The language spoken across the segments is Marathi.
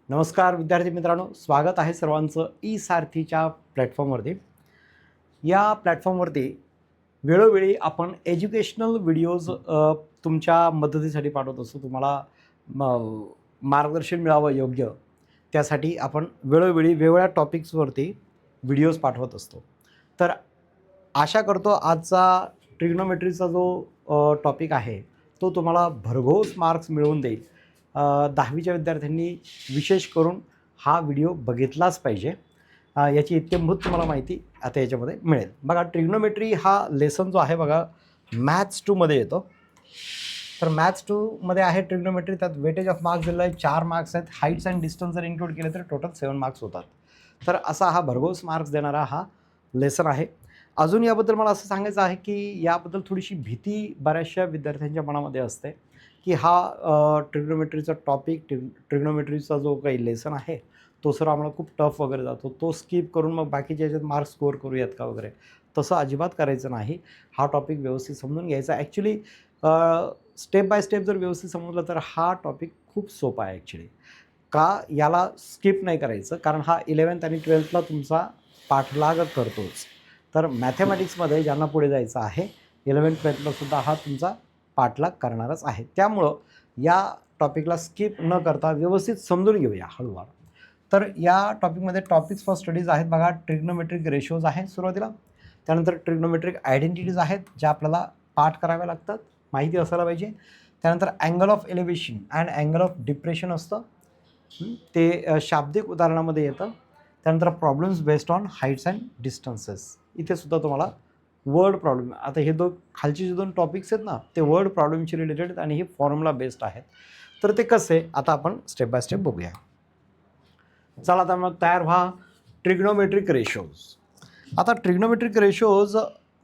नमस्कार विद्यार्थी मित्रांनो, स्वागत आहे सर्वांचं ई सारथीच्या प्लॅटफॉर्मवरती. या प्लॅटफॉर्मवरती वेळोवेळी आपण एज्युकेशनल व्हिडिओज तुमच्या मदतीसाठी पाठवत असतो. तुम्हाला मार्गदर्शन मिळावं योग्य, त्यासाठी आपण वेळोवेळी वेगवेगळ्या टॉपिक्सवरती व्हिडिओज पाठवत असतो. तर आशा करतो आजचा ट्रिग्नोमेट्रीचा जो टॉपिक आहे तो तुम्हाला भरघोस मार्क्स मिळवून देईल. 10वीच्या विद्यार्थ्यांनी विशेष करून हा व्हिडिओ बघितलाच पाहिजे. याची इत्यंभूत तुम्हाला माहिती आता याच्यामध्ये मिळेल. बघा, ट्रिग्नोमेट्री हा लेसन जो आहे बघा मॅथ्स 2मध्ये येतो. तर मॅथ्स 2मध्ये आहे ट्रिग्नोमेट्री. त्यात वेटेज ऑफ मार्क्स दिलेला आहे 4 मार्क्स आहेत. हाईट्स अँड डिस्टन्स जर इन्क्लूड केले तर टोटल 7 मार्क्स होतात. तर असा हा भरघोस मार्क्स देणारा हा लेसन आहे. अजून याबद्दल मला असं सांगायचं आहे की याबद्दल थोडीशी भीती बऱ्याचशा विद्यार्थ्यांच्या मनामध्ये असते की हा ट्रिग्नोमेट्रीचा टॉपिक, ट्रिग्नोमेट्रीचा जो काही लेसन आहे तो सर आम्हाला खूप टफ वगैरे जातो, तो स्किप करून मग बाकीच्या याच्यात मार्क्स स्कोअर करूयात का वगैरे. तसं अजिबात करायचं नाही. हा टॉपिक व्यवस्थित समजून घ्यायचा. ॲक्च्युली स्टेप बाय स्टेप जर व्यवस्थित समजलं तर हा टॉपिक खूप सोपा आहे ॲक्च्युली. का याला स्किप नाही करायचं, कारण हा 11th आणि 12thला तुमचा पाठलाग करतोच. तर मॅथेमॅटिक्समध्ये ज्यांना पुढे जायचं आहे 11th-12thला सुद्धा हा तुमचा पाठलाग करणारच आहे. त्यामुळं या टॉपिकला स्किप न करता व्यवस्थित समजून घेऊया हळूहळू. तर या टॉपिकमध्ये टॉपिक्स फॉर स्टडीज आहेत बघा. ट्रिग्नोमेट्रिक रेशोज आहे सुरुवातीला. त्यानंतर ट्रिग्नोमेट्रिक आयडेंटिटीज आहेत ज्या आपल्याला पाठ कराव्या लागतात, माहिती असायला पाहिजे. त्यानंतर angle of elevation and angle of depression असतं, ते शाब्दिक उदाहरणामध्ये येतं. त्यानंतर problems based on heights and distances. इथे सुद्धा तुम्हाला वर्ड प्रॉब्लेम, आता हे खालचे जे 2 टॉपिक्स आहेत ना ते वर्ड प्रॉब्लेमशी रिलेटेड आणि हे फॉर्म्युला बेस्ड आहेत. तर ते कसे आता आपण स्टेप बाय स्टेप बघूया. चला आता मग तयार व्हा. Trigonometric ratios. आता ट्रिग्नोमेट्रिक रेशोज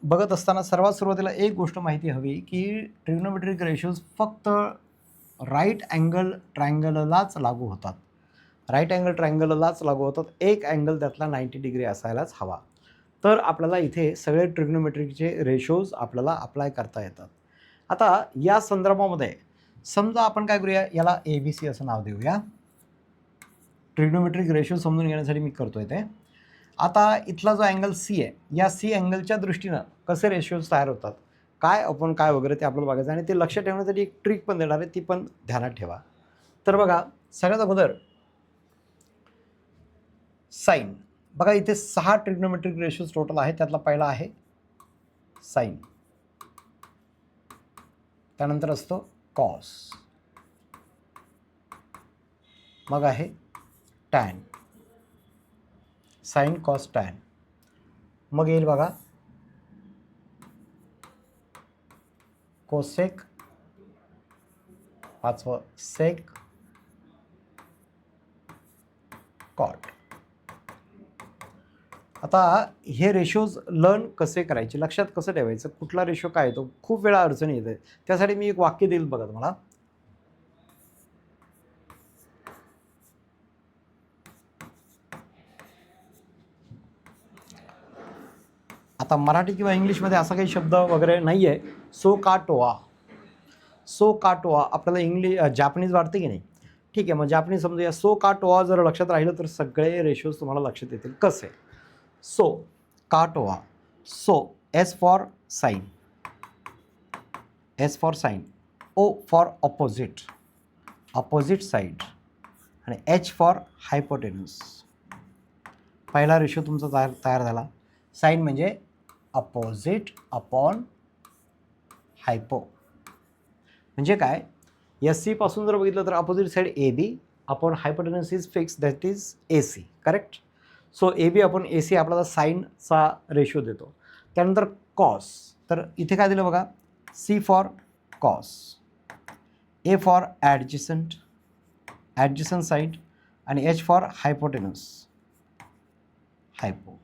बघत असताना सर्वात सुरुवातीला एक गोष्ट माहिती हवी की ट्रिग्नोमेट्रिक रेशोज फक्त राईट अँगल ट्रायंगललाच लागू होतात. राईट अँगल ट्रायंगललाच लागू होतात. एक अँगल त्यातला 90 डिग्री असायलाच हवा. तर आपल्याला इथे सगळे ट्रिग्नोमेट्रिकचे रेशोज आपल्याला अप्लाय करता येतात. आता या संदर्भामध्ये समजा आपण काय करूया, याला ABC असं नाव देऊया. ट्रिग्नोमेट्रिक रेशो समजून घेण्यासाठी मी करतोय ते. आता इथला जो अँगल C आहे, या C अँगलच्या दृष्टीनं कसे रेशोज तयार होतात, काय आपण काय वगैरे ते आपल्याला बघायचं. आणि ते लक्ष ठेवण्यासाठी एक ट्रिक पण देणार आहे, ती पण ध्यानात ठेवा. तर बघा, सगळ्यात अगोदर साईन. बघा इथे 6 ट्रिग्नोमेट्रिक रेशोज टोटल आहे. त्यातला पहिला आहे साईन, त्यानंतर असतो कॉस, मग आहे टॅन, साईन कॉस टॅन. मग येईल बघा कोसेक, पाचवं सेक, कॉट. आता हे रेशोज लर्न कसे करायचे, लक्षात कसं ठेवायचं, कुठला रेशो काय येतो, खूप वेळा अडचणी येते. त्यासाठी मी एक वाक्य देईल बघा तुम्हाला. आता मराठी किंवा इंग्लिशमध्ये असा काही शब्द वगैरे नाही आहे. सो का टोआ, सो का टोआ आपल्याला जापनीज वाटते की नाही. ठीक आहे, मग जापनीज समजूया. सो का टोआ जर लक्षात राहिलं तर सगळे रेशोज तुम्हाला लक्षात येतील. कसे? सो का टोआ. So S for sine, S for sine. O for opposite, opposite side. आणि एच फॉर हायपोटेनस. पहिला रेशो तुमचा तयार झाला. साईन म्हणजे अपोजिट अपॉन हायपो. म्हणजे काय, एस सी पासून जर बघितलं तर opposite side A B upon hypotenuse is fix, that is A C. Correct. So A B upon A C आपल्याला साईनचा रेशो देतो. त्यानंतर कॉस. तर इथे काय दिलं बघा, C for cos, A for adjacent, adjacent side, आणि एच फॉर हायपोटेनस, हायपो.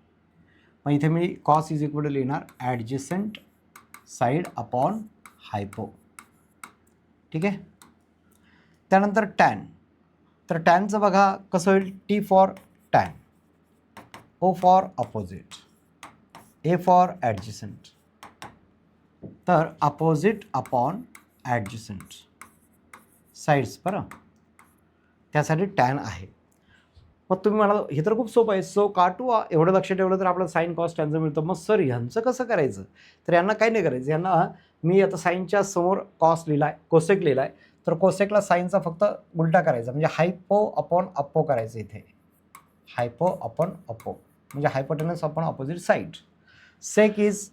मग इथे मी कॉस इज इक्वल टू लिहिणार ॲडजसंट साईड अपॉन हायपो. ठीक आहे. त्यानंतर टॅन. तर टॅनचं बघा कसं होईल, T for tan, O for opposite, A for adjacent. तर अपोजिट अपॉन ॲडजसंट साईड्स बरं, त्यासाठी टॅन आहे. मग तुम्ही म्हणाल हे तर खूप सोपं आहे, सो काटू एवढं लक्ष ठेवलं तर आपलं साईन कॉस टॅनचं मिळतं. मग सर ह्यांचं कसं करायचं? तर यांना काही नाही करायचं. यांना मी आता साईनच्या समोर कॉस लिहिला आहे, कोसेक लिहिला आहे, तर कोसेकला साईनचा फक्त उलटा करायचा, म्हणजे हायपो अपॉन अप्पो करायचं इथे. हायपो अपॉन अप्पो म्हणजे hypotenuse upon opposite side. Sec is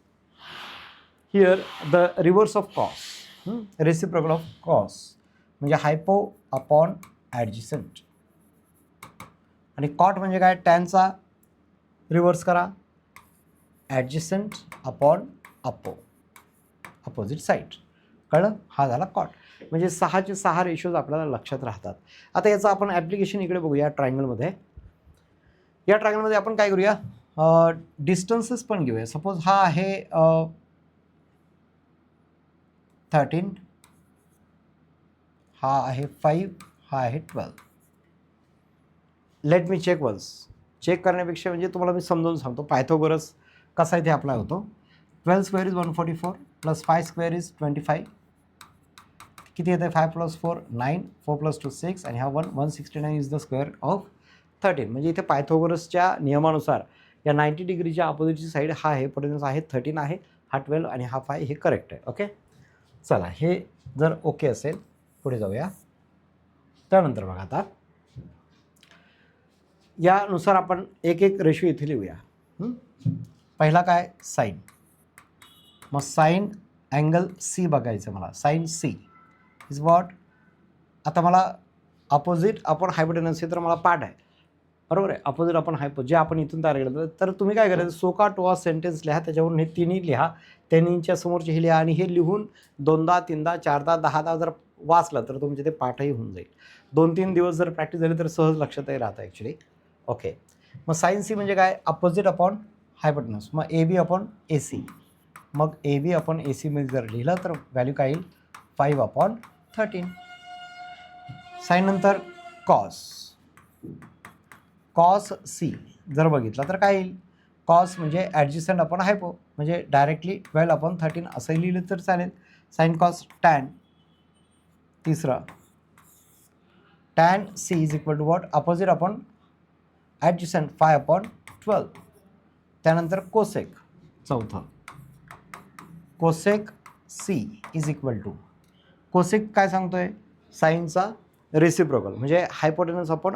here the reverse of cos, reciprocal of cos, म्हणजे हायपो अपॉन ॲडजसंट. आणि कॉट म्हणजे काय? टॅनचा रिव्हर्स करा, ॲडजसंट अपॉन अप्पो, अपोजिट साईड. कळलं? हा झाला कॉट. म्हणजे 6चे 6 रेशोज आपल्याला लक्षात राहतात. आता याचं आपण ॲप्लिकेशन इकडे बघूया ट्रायंगलमध्ये. या ट्रायंगलमध्ये आपण काय करूया, डिस्टन्सेस पण घेऊया. सपोज हा आहे 13, हा आहे 5, हा आहे 12. Let me check once. Check करण्यापेक्षा म्हणजे तुम्हाला मी समजावून सांगतो पायथागोरस कसा इथे अप्लाय होतो. 12 square is 144 plus 5 square is 25. किती येतं? 5 प्लस 4 9, 4 प्लस 2 6, आणि हा 169 इज द स्क्वेअर ऑफ 13. म्हणजे इथे पायथागोरसच्या नियमानुसार या 90 डिग्रीच्या अपोजिटची साईड हा आहे, पोटेन्स आहे 13 आहे, हा 12 आणि हा 5 हे करेक्ट आहे. ओके, चला हे जर ओके असेल पुढे जाऊया. त्यानंतर बघा आता यानुसार आपण एक एक रेशो इथे लिहूया. पहिला काय? साईन. मग साईन अँगल सी बघायचं मला. Sine C is what? आता मला अपोजिट आपण हायपोटेनस तर मला पाठ आहे, बरोबर आहे. अपोजिट आपण हायपो जे आपण इथून तयार केलं, तर तुम्ही काय करायचं, सोका टोआ सेंटेन्स लिहा, त्याच्यावरून हे तिन्ही लिहा, त्यांनीच्या समोरचे हे लिहा, आणि हे लिहून 2दा 3दा 4दा 10दा जर वाचलं तर तुमचे ते पाठही होऊन जाईल. 2-3 दिवस जर प्रॅक्टिस झाली तर सहज लक्षातही राहतं ॲक्च्युली. ओके, मग साईन सी म्हणजे काय? Opposite upon hypotenuse. मग ए बी अपॉन ए सी. मग ए बी अपॉन ए सी मध्ये जर लिहिलं तर व्हॅल्यू काय येईल? 5/13. साईन नंतर कॉस. कॉस सी जर बघितलं तर काय येईल? कॉस म्हणजे ॲडजसंट अपॉन हायपो, म्हणजे डायरेक्टली 12/13 असंही लिहिलं तर चालेल. Sine cos tan. तिसरं tan C is equal to what? Opposite upon adjacent 5/12. त्यानंतर कोसेक. चौथं cosec C is equal to, cosec काय सांगतोय? साईनचा रेसिप्रोकल म्हणजे हायपोटेनस अपॉन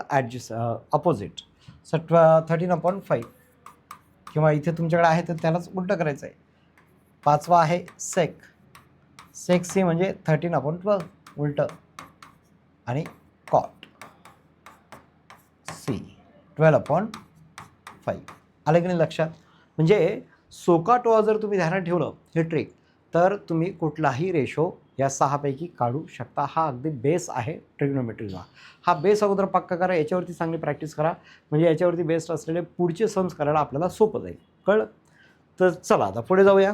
अपोजिट. सो 13/5, किंवा इथे तुमच्याकडे आहे तर त्यालाच उलटं करायचं आहे. पाचवा आहे सेक. सेक सी म्हणजे 13/12 उलटं, आणि कॉट सी 12/5. आलं की नाही लक्षात? म्हणजे सोकाटोआ जर तुम्ही ध्यानात ठेवलं हे ट्रिक, तर तुम्ही कुठलाही रेशो या 6पैकी काढू शकता. हा अगदी बेस आहे ट्रिग्नोमेट्रीचा. हा बेस अगोदर पक्का करा, याच्यावरती चांगली प्रॅक्टिस करा, म्हणजे याच्यावरती बेस्ड असलेले पुढचे सम्स करायला आपल्याला सोपं जाईल. कळलं? तर चला आता पुढे जाऊया.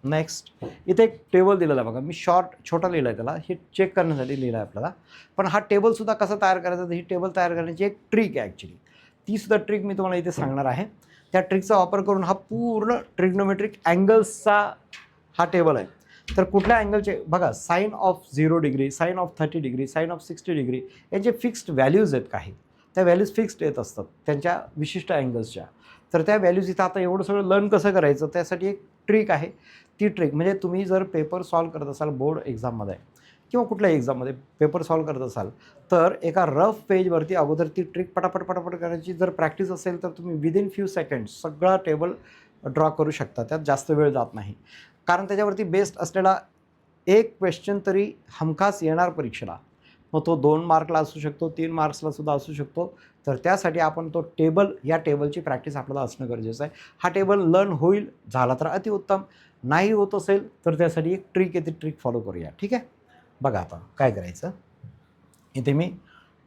नेक्स्ट इथे एक टेबल दिलेला आहे बघा, मी छोटा लिहिला आहे त्याला, हे चेक करण्यासाठी लिहिलं आहे आपल्याला. पण हा टेबलसुद्धा कसा तयार करायचा, तर ही टेबल तयार करण्याची एक ट्रिक आहे ॲक्च्युली. तीसुद्धा ट्रिक मी तुम्हाला इथे सांगणार आहे. त्या ट्रिकचा वापर करून हा पूर्ण ट्रिग्नोमेट्रिक अँगल्सचा हा टेबल आहे. तर कुठल्या अँगलचे बघा, sine of 0 degree, sine of 30 degree, sine of 60 degree, याचे फिक्स्ड व्हॅल्यूज आहेत काही. त्या व्हॅल्यूज फिक्स्ड येत असतात त्यांच्या विशिष्ट अँगल्सच्या. तर त्या व्हॅल्यूज इथं आता एवढं सगळं लर्न कसं करायचं, त्यासाठी एक ट्रिक आहे. ती ट्रिक म्हणजे तुम्ही जर पेपर सॉल्व करत असाल बोर्ड एक्झाममध्ये किंवा कुठल्याही एक्झाममध्ये पेपर सॉल्व करत असाल, तर एका रफ पेजवरती अगोदर ती ट्रिक पटापट करायची जर प्रॅक्टिस असेल तर तुम्ही विदिन फ्यू सेकंड्स सगळा टेबल ड्रॉ करू शकता. त्यात जास्त वेळ जात नाही, कारण त्याच्यावरती बेस्ड असलेला एक क्वेश्चन तरी हमखास येणार परीक्षेला. मग तो 2 मार्कला असू शकतो, 3 मार्क्सला सुद्धा असू शकतो. तर त्यासाठी आपण तो टेबल, या टेबलची प्रॅक्टिस आपल्याला असणं गरजेचं आहे. हा टेबल लर्न होईल झाला तर अतिउत्तम, नाही होत असेल तर त्यासाठी एक ट्रिक आहे, ती ट्रिक फॉलो करूया. ठीक आहे, बघा आता काय करायचं. इथे मी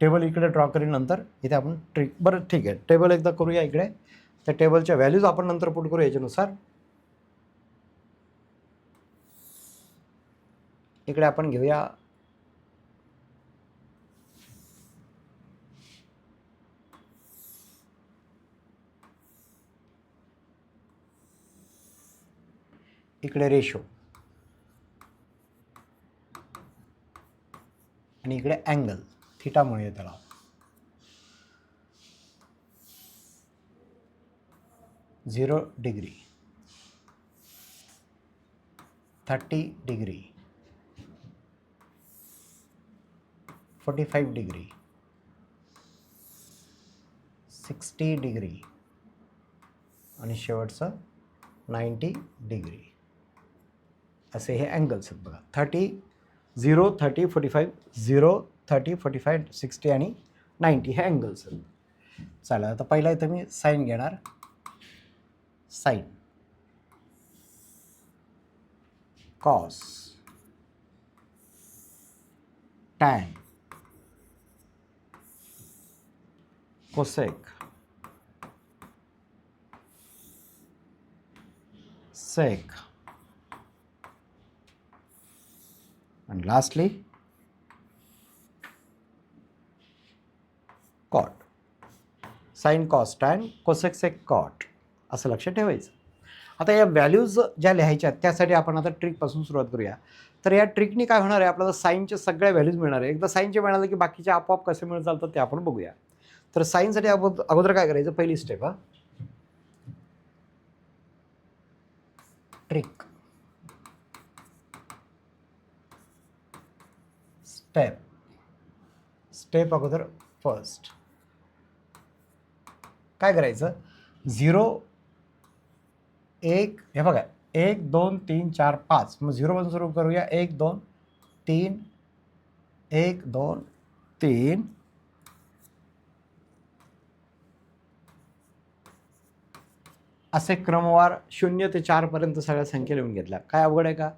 टेबल इकडे ड्रॉ करीन, नंतर इथे आपण ट्रिक. बरं ठीक आहे, टेबल एकदा करूया इकडे. त्या टेबलच्या व्हॅल्यूज आपण नंतर पुट करू याच्यानुसार. इकडे आपण घेऊया इकडे रेशो, आणि इकडे अँगल थिटा म्हणूया त्याला. 0 डिग्री, 30 डिग्री, 45 डिग्री, 60 डिग्री आणि शेवटचं 90 डिग्री असे हे अँगल्स आहेत बघा. 30, 0, 30, 45, 0, 30, 45, 60 आणि 90 हे अँगल्स आहेत. चालेल, आता पहिला इथं मी साईन घेणार. Sine cos tan cosec sec and lastly cot. Sine cos tan cosec sec cot असं लक्षात ठेवायचं. आता या व्हॅल्यूज ज्या लिहायच्या आहेत त्यासाठी आपण आता ट्रिकपासून सुरुवात करूया. तर या ट्रिकनी काय होणार आहे, आपल्याला साईनच्या सगळ्या व्हॅल्यूज मिळणार आहे. एकदा साईनचे मिळालं की बाकीचे आपोआप कसे मिळत चालतात ते आपण बघूया. तर साईनसाठी अगोदर काय करायचं, पहिली स्टेप ट्रिक. स्टेप अगोदर फर्स्ट काय करायचं, 0, 1 हे बघा 1, 2, 3, 4, 5 मग 0 पासून सुरू करूया. 1, 2, 3, 1, 2, 3 असे क्रमवार 0 ते 4 पर्यंत सगळ्या संख्या लिहून घेतल्या. काय अवघड आहे का,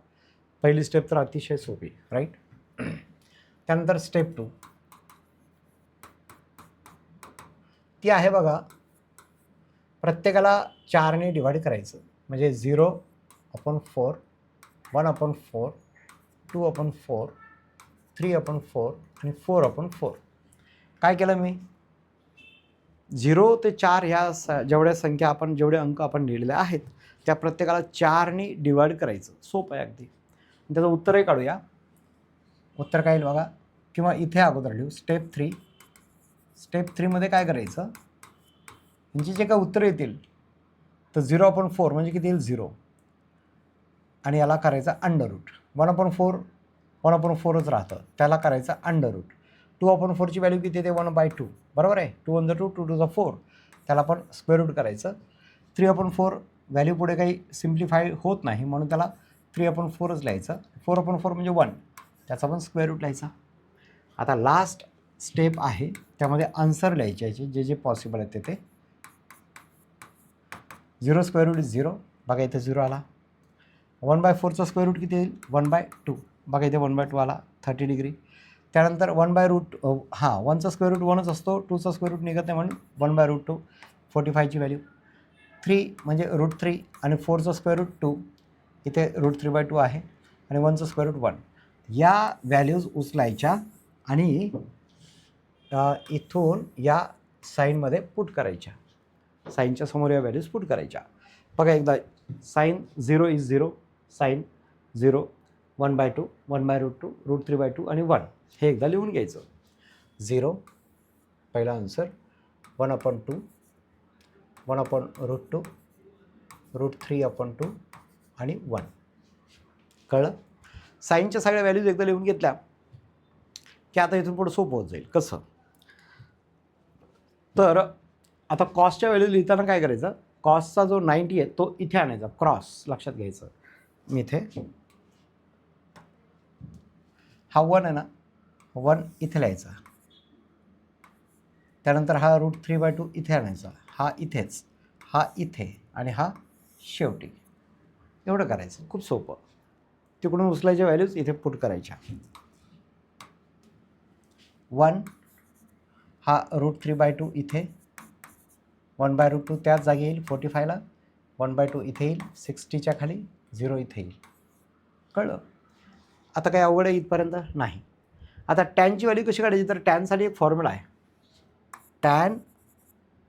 पहिली स्टेप तर अतिशय सोपी, राईट. त्यानंतर स्टेप 2 ती आहे बघा, प्रत्येकाला 4ने डिवाइड करायचं. म्हणजे 0/4, 1/4, 2/4, 3/4 आणि 4/4. काय केलं मी, 0 ते 4 ह्या जेवढे अंक आपण लिहिलेले आहेत त्या प्रत्येकाला 4ने डिवाइड करायचं. सोपं आहे अगदी. त्याचं उत्तरही काढूया. उत्तर काय येईल बघा, किंवा इथे अगोदर लिहू. स्टेप 3 मध्ये काय करायचं, यांची जे काय उत्तर येतील तर 0/4 म्हणजे किती येईल 0 आणि याला करायचं अंडररूट. 1/4च राहतं, त्याला करायचं अंडररूट. 2/4ची व्हॅल्यू किती येते 1/2, बरोबर आहे. 2 1 2, 2 2 4, त्याला पण स्क्वेअर रूट करायचं. 3/4 व्हॅल्यू पुढे काही सिम्प्लिफाय होत नाही म्हणून त्याला 3/4च लिहायचं. 4/4 म्हणजे 1, त्याचा पण स्क्वेअर रूट लिहायचा. आता लास्ट स्टेप आहे त्यामध्ये आन्सर लिहायचे याचे जे पॉसिबल आहेत ते. 0 स्क्वेअर रूट इज 0, बघा इथे 0 आला. 1/4चा स्क्वेअर रूट किती येईल 1/2, बघा इथे 1/2 आला, 30 डिग्री. त्यानंतर 1/1चा स्क्वेअर रूट 1च असतो, 2चा स्क्वेअर रूट निघत नाही म्हणून 1/2, 45ची व्हॅल्यू. 3 म्हणजे √3 आणि 4चा स्क्वेअर रूट 2, इथे √3/2 आहे आणि 1चा स्क्वेअर रूट 1. या व्हॅल्यूज उचलायच्या आणि इथून या साईनमध्ये पुट करायच्या. साईनच्या समोर या व्हॅल्यूज पुट करायच्या. बघा एकदा, साईन 0 इज 0, साईन 0, 1/2, 1/√2, √3/2 आणि 1 हे एकदा लिहून घ्यायचं. 0 पहिला आन्सर, 1/2, 1/√2, √3/2 आणि 1. कळलं. साईनच्या सगळ्या व्हॅल्यूज एकदा लिहून घेतल्या की आता इथून पुढे सोपं होत जाईल. कसं, तर आता कॉसच्या व्हॅल्यू लिहिताना काय करायचं, कॉसचा जो 90 आहे तो इथे आणायचा, क्रॉस लक्षात घ्यायचं. मी इथे हा 1 आहे ना, 1 इथे लिहायचा. त्यानंतर हा √3/2 इथे आणायचा, हा इथेच, हा इथे आणि हा शेवटी. एवढं करायचं, खूप सोपं. तिकडून उचलायच्या व्हॅल्यूज इथे पुट करायच्या. 1 हा √3/2 इथे, 1/√2 त्याच जागी येईल 45ला, 1/2 इथे येईल, 60च्या खाली 0 इथे येईल. कळलं. आता काही अवघड आहे इथपर्यंत नाही. आता टॅनची व्हॅल्यू कशी काढायची, तर टॅनसाठी एक फॉर्म्युला आहे, टॅन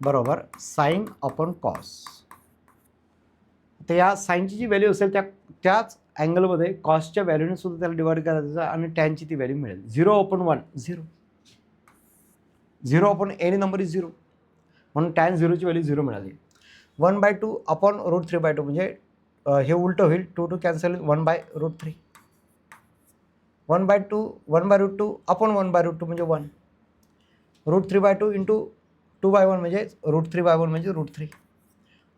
बरोबर साईन अपॉन कॉस. तर या साईनची जी व्हॅल्यू असेल त्याच अँगलमध्ये कॉसच्या व्हॅल्यूने सुद्धा त्याला डिवाइड करायचं आणि टॅनची ती व्हॅल्यू मिळेल. 0/1 0, 0/any नंबर इज 0 म्हणून टॅन 0ची व्हॅल्यू 0 मिळाली. 1/2 अपॉन √3/2 म्हणजे हे उलटं होईल, 2 2 कॅन्सल होईल, 1/√3. 1/2 1/√2 अपॉन 1/√2 म्हणजे 1. √3/2 इंटू 2/1 म्हणजे √3/1 म्हणजे √3.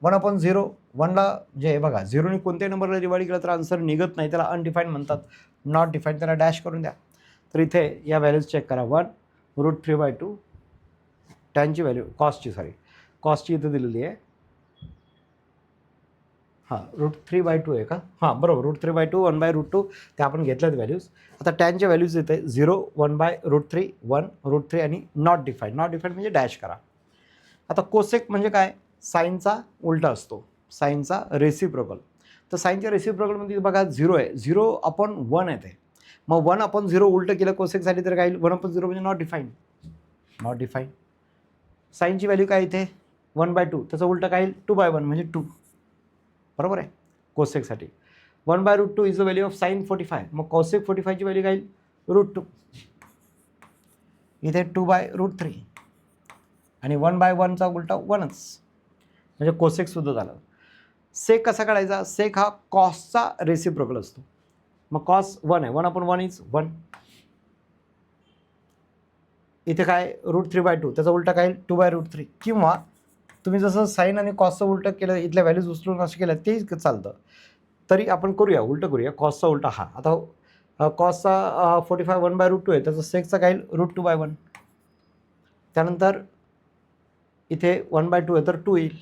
1/0 1ला जे बघा 0ने कोणत्याही नंबरला डिवाइड केलं तर आन्सर निघत नाही, त्याला अनडिफाईन म्हणतात, नॉट डिफाईन, त्याला डॅश करून द्या. तर इथे या व्हॅल्यूज चेक करा. 1 √3/2 टॅनची व्हॅल्यू कॉस्टची इथे दिलेली आहे. हां √3/2 आहे का? हां बरोबर, √3/2 1/√2 ते आपण घेतल्यात व्हॅल्यूज. आता टॅनच्या व्हॅल्यूज येते 0 1/√3 1 √3 आणि नॉट डिफाईन म्हणजे डॅश करा. आता कोसेक म्हणजे काय? साईनचा उलटा असतो, साईनचा रेसिप्रोकल. तर साईनच्या रेसिप्रोकलमध्ये बघा 0 आहे, 0/1 येते. मग 1/0 उलटं केलं कोसेकसाठी तर काय 1/0 म्हणजे नॉट डिफाईन. साईनची व्हॅल्यू काय इथे 1/2, त्याचं उलटं काय येईल 2/1 म्हणजे 2. बरोबर आहे कोसेकसाठी. 1/√2 is the value of sine 45. मग कॉसेक 45ची व्हॅल्यू काय येईल √2. इथे 2/√3 आणि 1/1चा उलटा 1च म्हणजे कोसेकसुद्धा झालं. सेक कसा काढायचा? सेक हा कॉसचा रेसिप्रोकल असतो. मग कॉस 1 आहे, 1/1 इज 1. इथे काय √3/2 त्याचा उलटा काय 2/√3. किंवा तुम्ही जसं साईन आणि कॉसचं उलटं केलं, इथल्या व्हॅल्यूज उचलून असं केलं ते चालतं. तरी आपण करूया, उलटं करूया. कॉसचा उलटा हा. आता कॉसचा 45 1/√2 आहे, त्याचं सेकचा काय √2/1. त्यानंतर इथे 1/2 आहे तर 2 येईल.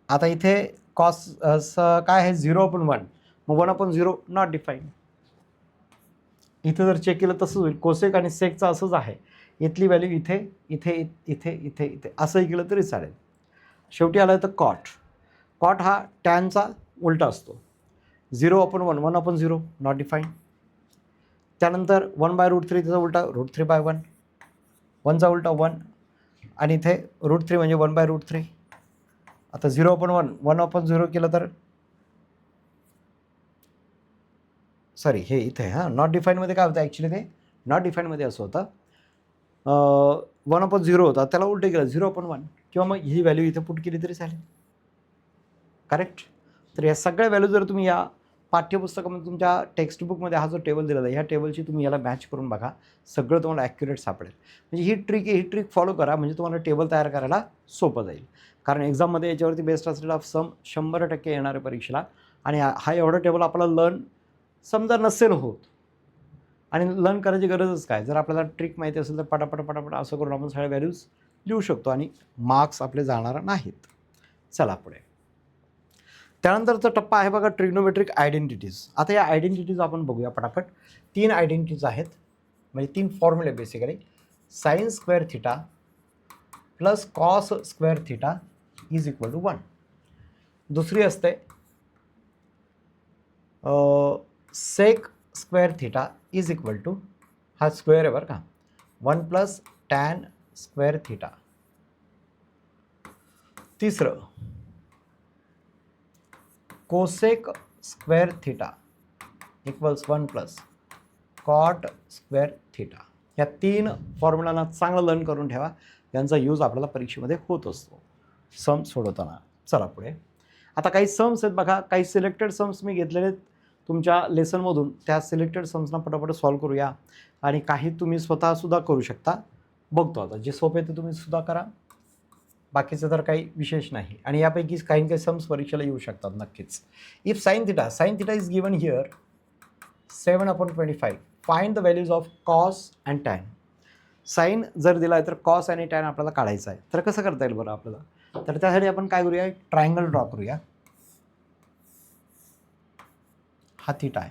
आता इथे कॉस काय आहे 0/1 मग 1/0 नॉट डिफाईन. इथे जर चेक केलं तसंच होईल. कोसेक आणि सेकचं असंच आहे, इथली व्हॅल्यू इथे इथे इथे इथे इथे असंही केलं तरी चालेल. शेवटी आलं तर कॉट हा टॅनचा उलटा असतो. 0/1 1/0 नॉट डिफाईन. त्यानंतर 1/√3 त्याचा उलटा √3/1, 1चा उलटा 1 आणि इथे √3 म्हणजे 1/√3. आता 0/1 1/0 केलं तर सॉरी हे इथे नॉट डिफाईनमध्ये काय होतं ॲक्च्युली, ते नॉट डिफाईनमध्ये असं होतं 1/0 होता, त्याला उलटे केलं 0/1 किंवा मग ही व्हॅल्यू इथे पुट केली तरी चालेल. करेक्ट. तर या सगळ्या व्हॅल्यू जर तुम्ही या पाठ्यपुस्तकामध्ये तुमच्या टेक्स्टबुकमध्ये हा जो टेबल दिलेला आहे, ह्या टेबलची तुम्ही याला मॅच करून बघा, सगळं तुम्हाला ॲक्युरेट सापडेल. म्हणजे ही ट्रिक फॉलो करा, म्हणजे तुम्हाला टेबल तयार करायला सोपं जाईल. कारण एक्झाममध्ये याच्यावरती बेस्ट असलेला सम 100% येणार आहे परीक्षेला. आणि हा एवढा टेबल आपल्याला लर्न समजा नसेल होत, आणि लर्न करायची गरजच काय, जर आपल्याला ट्रिक माहिती असेल तर पटापट असं करून आपण सगळ्या व्हॅल्यूज लिहू शकतो आणि मार्क्स आपले जाणार नाहीत. चला पुढे. त्यानंतरचा टप्पा आहे बघा ट्रिग्नोमेट्रिक आयडेंटिटीज. आता या आयडेंटिटीज आपण बघूया पटापट. 3 आयडेंटिटीज आहेत, म्हणजे 3 फॉर्म्युले basically. Sine square theta plus cos square theta is equal to 1. दुसरी असते sec square theta is equal to, हा स्क्वेअर आहे बरं का, 1 प्लस टॅन स्क्वेअर थिटा. तिसरं cosec square theta equals 1 plus cot square theta. या 3 फॉर्म्युलांना चांगलं लर्न करून ठेवा, यांचा यूज आपल्याला परीक्षेमध्ये होत असतो सम सोडवताना. चला पुढे. आता काही सम्स आहेत बघा, काही सिलेक्टेड सम्स मी घेतलेले आहेत तुमच्या लेसनमधून, त्या सिलेक्टेड सम्सना पटापट सॉल्व करूया. आणि काही तुम्ही स्वतःसुद्धा करू शकता. बघतो आता जे सोपे ते तुम्ही सुद्धा करा, बाकीचं तर काही विशेष नाही. आणि यापैकी काही सम्स परीक्षेला येऊ शकतात नक्कीच. If sine theta is given here 7/25, find the values of cos and tan. Sine जर दिला आहे तर कॉस आणि टॅन आपल्याला काढायचं आहे, तर कसं करता येईल बरं आपल्याला? तर त्यासाठी आपण काय करूया, ट्रायंगल ड्रॉ करूया. हा थिटा आहे,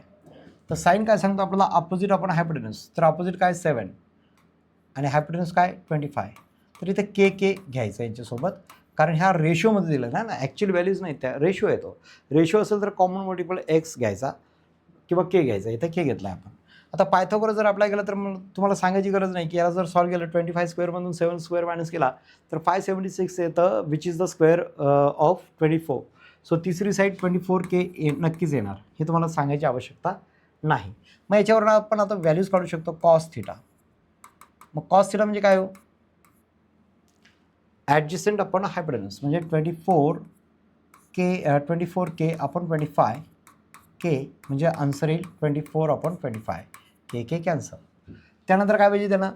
तर साईन काय सांगतो आपल्याला, अपोजिट आपण हायपोटेनस, तर अपोजिट काय 7 आणि हायपोटेनस काय 25. तर इथे के घ्यायचं यांच्यासोबत, कारण ह्या रेशोमध्ये दिलं ना ॲक्च्युअल व्हॅल्यूज नाही, त्या रेशो येतो. रेशो असेल तर कॉमन मल्टिपल एक्स घ्यायचा किंवा के घ्यायचा, इथे के घेतला आपण. आता पायथागोरस जर अप्लाय केला तर मग तुम्हाला सांगायची गरज नाही की याला जर सॉल्व केलं 25 स्क्वेअरमधून 7 स्क्वेअर मायनस केला तर 576 येतं, which is the square of 24. So तिसरी साईड 24K नक्कीच येणार, हे तुम्हाला सांगायची आवश्यकता नाही. मग याच्यावरून आपण आता व्हॅल्यूज काढू शकतो कॉस थिटा. मग कॉस थिटा म्हणजे काय हो, ॲडजस्टंट अपॉन हायपोटेनस म्हणजे 24K अपॉन 25K म्हणजे आन्सर येईल 24 अपॉन 25. के कॅन्सल. त्यानंतर काय पाहिजे त्यांना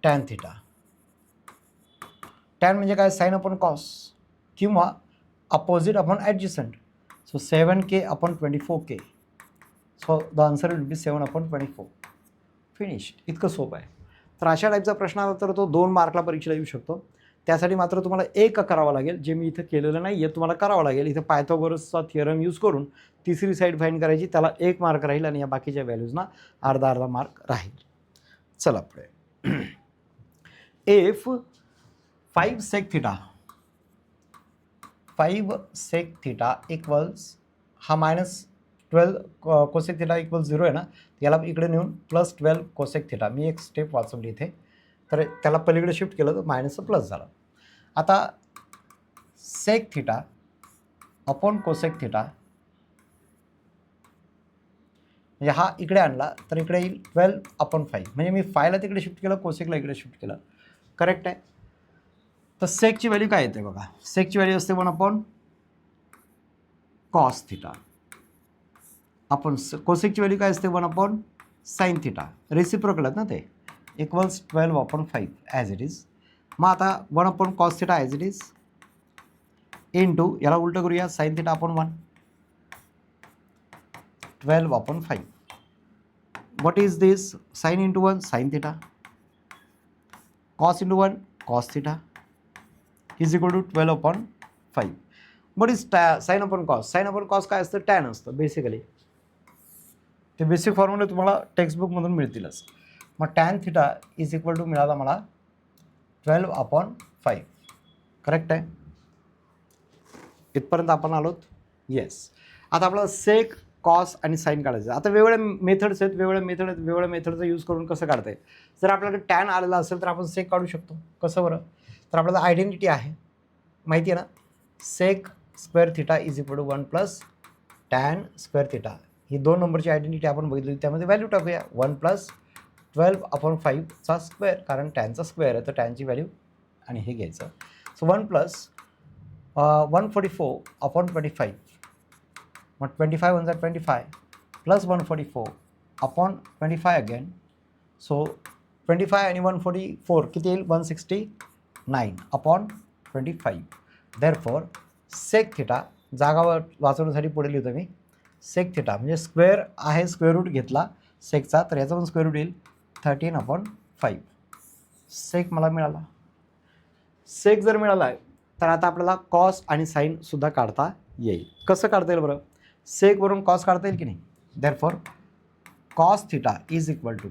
टॅन थिटा. टॅन म्हणजे काय साईन अपॉन कॉस किंवा opposite upon adjacent. So 7K upon 24K. So the answer will be 7 upon 24. Finish. इतकं सोपं आहे. तर अशा टाईपचा प्रश्न आला तर तो 2 मार्कला परीक्षेला येऊ शकतो. त्यासाठी मात्र तुम्हाला एक करावं लागेल, जे मी इथं केलेलं नाही आहे, तुम्हाला करावं लागेल. इथं पायथागोरसचा थिअरम यूज करून तिसरी साईड फाईंड करायची, त्याला 1 मार्क राहील आणि या बाकीच्या व्हॅल्यूजना अर्धा मार्क राहील. चला पुढे. इफ 5 sec theta इक्वल्स हा -12 कोसेक थिटा इक्वल्स 0 आहे ना, याला इकडे नेऊन +12 कोसेक थिटा. मी एक स्टेप वाचवली इथे, तर त्याला पलीकडे शिफ्ट केलं तर मायनसचं प्लस झालं. आता sec theta upon cosec theta म्हणजे हा इकडे आणला तर इकडे येईल 12/5. म्हणजे मी 5ला तिकडे शिफ्ट केलं, कोसेकला इकडे शिफ्ट केलं. करेक्ट आहे. तर सेकची व्हॅल्यू काय येते बघा. सेकची व्हॅल्यू असते 1/cos थिटा. आपण कोसेकची व्हॅल्यू काय असते 1/sin थिटा. रेसिप्रोकल आहेत ना ते. Equals 12/5 as it is. मग आता 1/cos theta as it is into याला उलटं करूया sin theta upon 1. 12/5. What is this? Sin into 1 sin theta, cos into 1 cos theta is equal to 12/5. What is sin upon cos? Sin upon cos काय असतं? tan असतं बेसिकली. ते बेसिक फॉर्म्युले तुम्हाला टेक्स्टबुकमधून मिळतीलच. मग tan theta is equal to मिळाला मला 12/5. करेक्ट आहे. इथपर्यंत आपण आलोत. येस. आता आपल्याला सेक कॉस आणि साईन काढायचं. आता वेगवेगळ्या मेथड्स आहेत, वेगवेगळ्या मेथडचा यूज करून कसं काढता येईल. जर आपल्याकडे टॅन आलेला असेल तर आपण सेक काढू शकतो. कसं बरं. तर आपल्याला आयडेंटिटी आहे माहिती आहे ना, sec square theta is equal to 1 + tan square theta. ही 2 नंबरची आयडेंटिटी आपण बघितली, त्यामध्ये व्हॅल्यू टाकूया 1 + 12/5चा स्क्वेअर, कारण टॅनचा स्क्वेअर आहे तर टॅनची व्हॅल्यू आणि हे घ्यायचं. सो 1 + 144/25. मग 25 × 25 + 144/25 अगेन. सो 25 आणि 144 किती येईल 169/25. देअरफॉर सेक थिटा जागा वाचवण्यासाठी पुढे लिहितो मी. सेक थिटा म्हणजे स्क्वेअर आहे, स्क्वेअर रूट घेतला सेकचा तर याचा पण स्क्वेअर रूट येईल 13/5. सेक मला मिळाला. सेक जर मिळाला तर आता आपल्याला कॉस आणि साईनसुद्धा काढता येईल. कसं काढता येईल बरं. सेकवरून कॉस काढता येईल की नाही. Therefore cos theta is equal to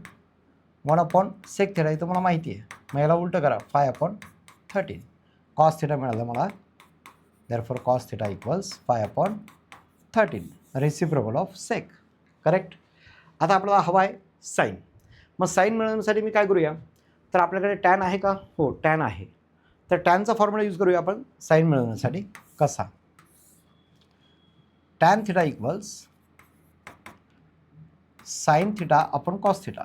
1/sec theta. इथं मला माहिती आहे, मग याला उलटं करा 5/13. कॉस थिटा मिळाला मला. Therefore cos theta equals 5/13 reciprocal of sec. Correct. आता आपल्याला हवा आहे साईन. मग साईन मिळवण्यासाठी मी काय करूया, तर आपल्याकडे टॅन आहे का. हो टॅन आहे. तर टॅनचा फॉर्म्युला यूज करूया आपण साईन मिळवण्यासाठी. कसा. Tan theta equals sine theta upon cos theta.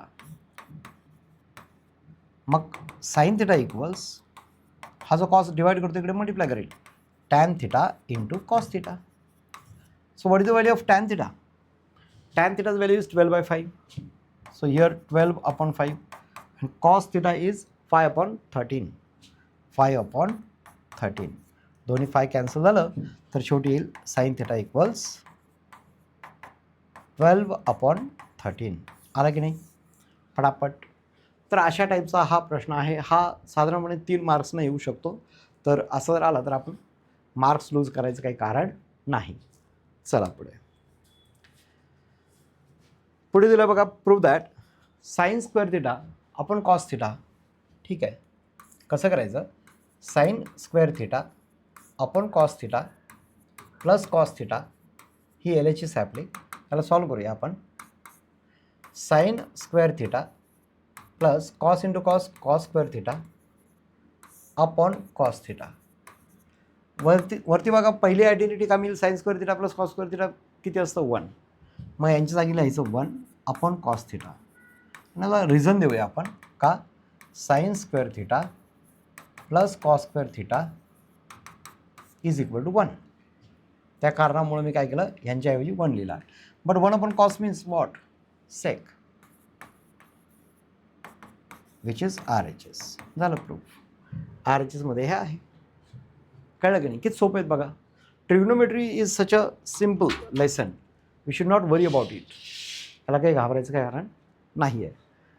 मग साईन थिटा इक्वल्स हा जो कॉस डिवाइड करतो इकडे मल्टिप्लाय करेल tan theta into cos theta. So what is the value of tan theta. Tan theta's value is 12/5. So here 12/5 and cos theta is 5/13. 5/13. दोन्ही 5 कॅन्सल झालं तर शेवटी येईल साईन थिटा इक्वल्स 12/13. आला की नाही पटापट. तर अशा टाईपचा हा प्रश्न आहे. हा साधारणपणे 3 मार्क्सनं येऊ शकतो. तर असं जर आला तर आपण मार्क्स लूज करायचं काही कारण नाही. चला पुढे दिलं बघा. Prove that sine square theta upon cos theta. ठीक आहे. कसं करायचं. Sine square theta upon cos theta plus cos theta ही LHS ॲप्लिक. त्याला सॉल्व करूया आपण. Sine square theta plus cos into cos cos square theta upon cos theta. वरती बघा पहिली आयडेंटिटी का मिळेल. Sine square theta plus cos square theta किती असतं 1. मग यांच्या जागी लिहायचं 1 अपॉन कॉस थिटा. याला रिझन देऊया आपण का. Sine square theta plus cos square theta is equal to 1. त्या कारणामुळे मी काय केलं, यांच्याऐवजी 1 लिहिला. But 1 upon cos means what, sec, which is RHS. झालं प्रूफ. RHS मध्ये हे आहे. कळलं की नाही? किती सोपं आहेत बघा. Trigonometry is such a simple lesson, we should not worry about it. त्याला काही घाबरायचं काय कारण नाही आहे.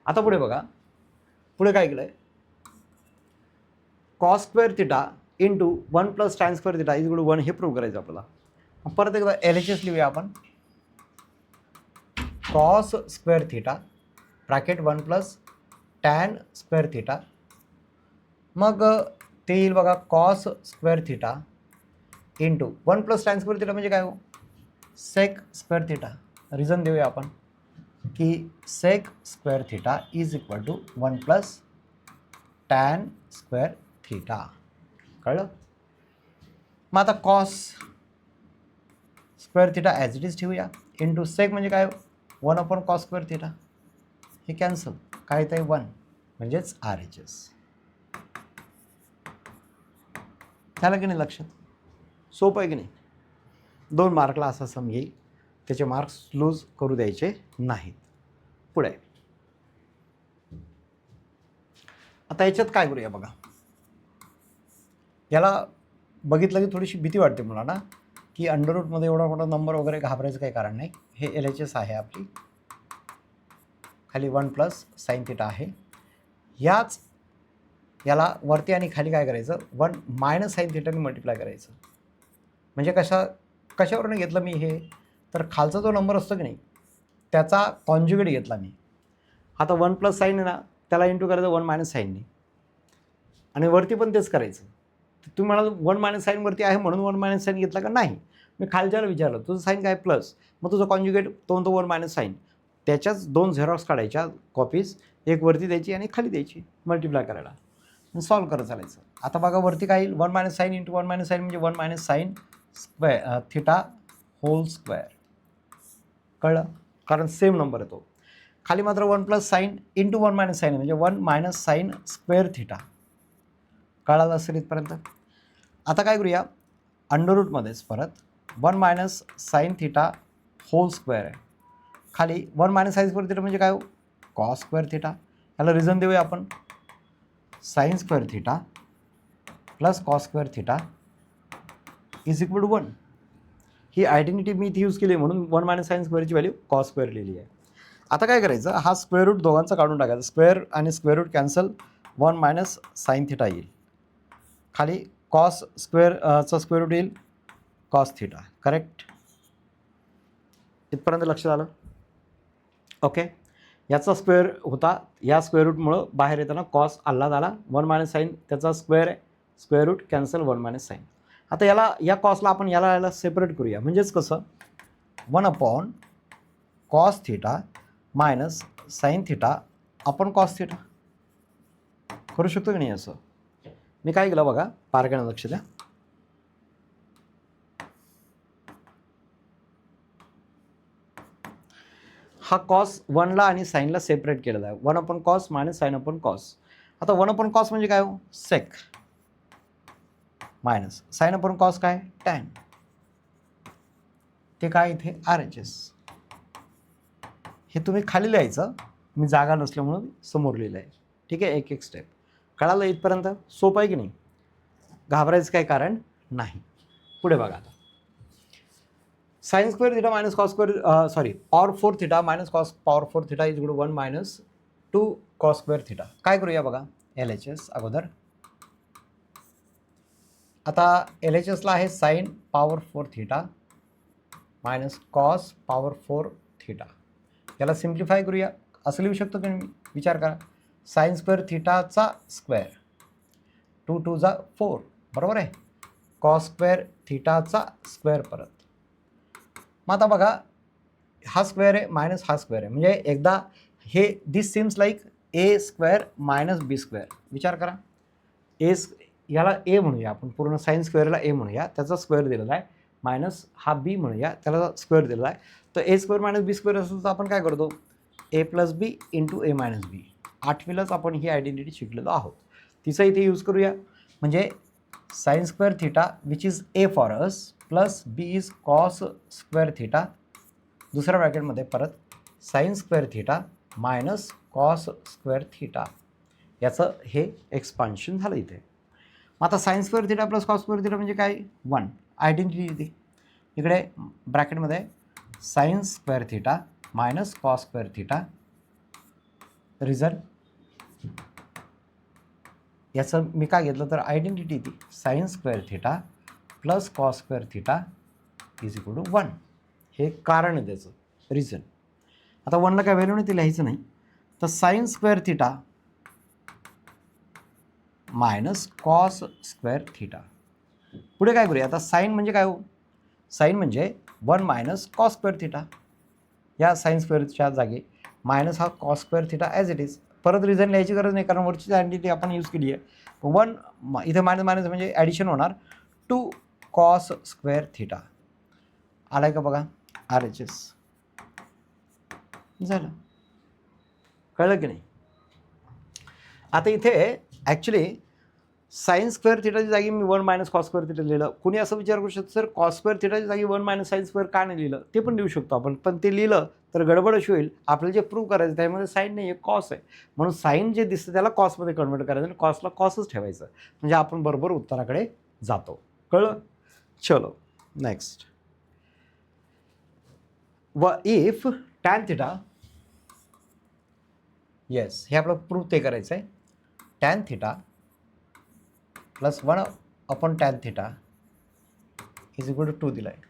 आता पुढे बघा, पुढे काय केलं आहे, cos square theta into 1 plus tan square theta is equal to 1 हे प्रूव्ह करायचं आपल्याला. परत एकदा LHS लिहूया आपण. Cos square theta bracket 1 plus tan square theta, मग ते येईल बघा cos square theta into 1 plus tan square theta म्हणजे काय हो, सेक स्क्वेअर थिटा. रिझन देऊया आपण की sec square theta is equal to 1 plus tan square theta. कळलं? मग आता cos square theta as it is ठेवूया, इंटू सेक म्हणजे काय, 1 अपॉन कॉस स्क्वेअर थिटा. हे कॅन्सल, काय येतं आहे 1, म्हणजेच RHS. झालं की नाही लक्षात? सोपं आहे की नाही? 2 मार्कला असा सम येईल, त्याचे मार्क्स लूज करू द्यायचे नाहीत. पुढे आता याच्यात काय करूया बघा. याला बघितलं की थोडीशी भीती वाटते मुलांना की अंडररूटमध्ये एवढा मोठा नंबर वगैरे घाबरायचं काही कारण नाही. हे LHS आहे आपली, खाली 1 प्लस साइन थिटा आहे. याला वरती आणि खाली काय करायचं, 1 मायनस साइन थिटाने मल्टिप्लाय करायचं. म्हणजे कशावरून घेतलं मी हे, तर खालचा जो नंबर असतो की नाही त्याचा कॉन्ज्युगेट घेतला मी. आता 1 प्लस साईन आहे ना, त्याला इंटू करायचं 1 मायनस साईनने, आणि वरती पण तेच करायचं. तुम्ही म्हणाल 1 मायनस साईनवरती आहे म्हणून 1 मायनस साईन घेतला का, नाही. मी खालच्याला विचारलं तुझं साईन काय प्लस, मग तुझं कॉन्ज्युगेट तो 1 मायनस साईन. त्याच्याच 2 झेरॉक्स काढायच्या कॉपीज, एक वरती द्यायची आणि खाली द्यायची मल्टिप्लाय करायला, सॉल्व करत चालायचं. आता बघा वरती काय येईल, 1 minus sine into 1 minus sine म्हणजे 1 minus sine square theta whole square. कळलं? कारण सेम नंबर येतो. खाली मात्र 1 plus sine into 1 minus sine म्हणजे 1 मायनस साईन स्क्वेअर थिटा. कळालं असेल इथपर्यंत? आता काय करूया, अंडररूटमध्येच परत 1 minus sine theta whole square आहे. खाली 1 मायनस साईन स्क्वेअर थिटा म्हणजे काय हो, कॉस स्क्वेअर थिटा. याला रिझन देऊया आपण, sine square theta plus cos square theta is equal to 1. ही आयडेंटिटी मी इथे यूज केली म्हणून 1 मायनस साईन स्क्वेअरची व्हॅल्यू कॉस स्क्वेअर लिहिली आहे. आता काय करायचं, हा स्क्वेअर रूट दोघांचा काढून टाकायचा. स्क्वेअर आणि square root cancel, 1 minus sine theta येईल. खाली कॉस स्क्वेअरचा स्क्वेअर रूट येईल कॉस थिटा. करेक्ट? इथपर्यंत लक्षात आलं? ओके. याचा स्क्वेअर होता, या स्क्वेअर रूटमुळं बाहेर येताना कॉस आल्ला आला. 1 मायनस साईन त्याचा स्क्वेअर आहे, square root cancel 1 minus sine. आता या कॉसला आपण याला सेपरेट करूया. म्हणजेच कसं, 1 upon cos theta minus sine theta आपण कॉस थिटा करू शकतो की नाही. असं मी काय केलं बघा, पारख्यानं लक्ष द्या. हा कॉस 1ला आणि साईनला सेपरेट केलेला आहे. 1 upon cos minus sine upon cos. आता 1 अपॉन कॉस म्हणजे काय हो, sec, minus sine upon cos काय, टॅन. ते काय इथे RHS. हे तुम्ही खाली लिहायचं, मी जागा नसल्यामुळं समोर लिहिलं आहे. ठीक आहे, एक एक स्टेप. कळालं इथपर्यंत? सोपं आहे की नाही? घाबरायचं काही कारण नाही. पुढे बघा आता, sine square theta minus cos square power 4 theta minus cos power 4 theta is equal to 1 minus 2 cos square theta. काय करूया बघा, LHS अगोदर. आता LHSला आहे sine power 4 theta minus cos power 4 theta. याला सिम्प्लिफाय करूया. असं लिहू शकतो की मी, विचार करा. साइन स्क्वेअर थिटाचा स्क्वेअर, 2 2 जा 4, बरोबर आहे. कॉस स्क्वेअर थिटाचा स्क्वेअर परत. मग आता बघा, हा स्क्वेअर आहे मायनस हा स्क्वेअर आहे, म्हणजे एकदा हे this seems like A square minus B square. विचार करा, याला ए म्हणूया आपण, पूर्ण साइन स्क्वेअरला ए म्हणूया, त्याचा स्क्वेअर दिलेला आहे. मायनस हा बी म्हणूया, त्याला स्क्वेअर दिलेला आहे. तर ए स्क्वेअर मायनस बी स्क्वेअर असेल तर आपण काय करतो, ए प्लस बी इंटू ए मायनस बी. 8वीलाच आपण ही आयडेंटिटी शिकलेलो आहोत. तिचा इथे यूज करूया. म्हणजे sine square theta which is a for us plus b is cos square theta, दुसऱ्या ब्रॅकेटमध्ये परत sine square theta minus cos square theta, याचं हे एक्सपान्शन झालं इथे. मग आता sine square theta plus cos square theta म्हणजे काय, 1 आयडेंटिटी येते. इकडे ब्रॅकेटमध्ये sine square theta minus cos square theta, reason याचं मी काय घेतलं तर आयडेंटिटी ती sine square theta plus cos square theta is equal to 1. हे कारण आहे त्याचं, रिझन. आता 1ला काय व्हॅल्यू नाही ते लिहायचं नाही, तर sign square theta minus cos square theta. पुढे काय करूया आता, साइन म्हणजे काय हो, साइन म्हणजे 1 मायनस कॉस स्क्वेअर थिटा, या साइन स्क्वेअरच्या जागी मायनस हा cos square theta as it is. परत रिझन लिहायची गरज नाही कारण वरची आयडेंटिटी आपण यूज केली आहे. 1 इथे मायनस मायनस म्हणजे ॲडिशन होणार 2 कॉस स्क्वेअर थिटा. आलाय का बघा, RHS झालं, कळलं की नाही. आता इथे ॲक्च्युली साइन स्क्वेअर थिटाच्या जागी मी 1 मायनस कॉस स्क्वेअर थिटा लिहिलं. कुणी असं विचार करू शकतो सर कॉस स्क्वेअर थिटाच्या जागी 1 मायनस साइन स्क्वेअर का नाही लिहिलं, ते पण लिहू शकतो आपण, पण ते लिहिलं तर गडबड अशी होईल. आपल्याला जे प्रूव्ह करायचं त्यामध्ये साइन नाही आहे, कॉस आहे, म्हणून साइन जे दिसतं त्याला कॉसमध्ये कन्वर्ट करायचं आणि कॉसला कॉसच ठेवायचं, म्हणजे आपण बरोबर उत्तराकडे जातो. कळलं. चलो नेक्स्ट. व इफ टॅन थिटा, येस हे आपलं प्रूव्ह ते करायचं आहे, tan theta plus 1 upon tan theta is equal to 2 दिला आहे.